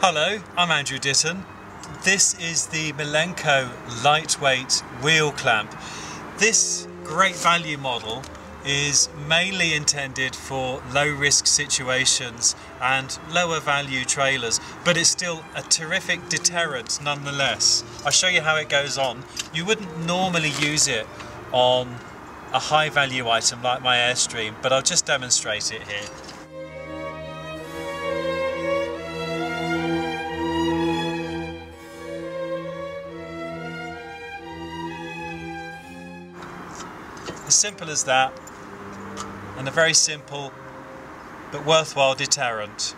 Hello, I'm Andrew Ditton. This is the Milenco lightweight wheel clamp. This great value model is mainly intended for low risk situations and lower value trailers, but it's still a terrific deterrent nonetheless. I'll show you how it goes on. You wouldn't normally use it on a high value item like my Airstream, but I'll just demonstrate it here. As simple as that, and a very simple but worthwhile deterrent.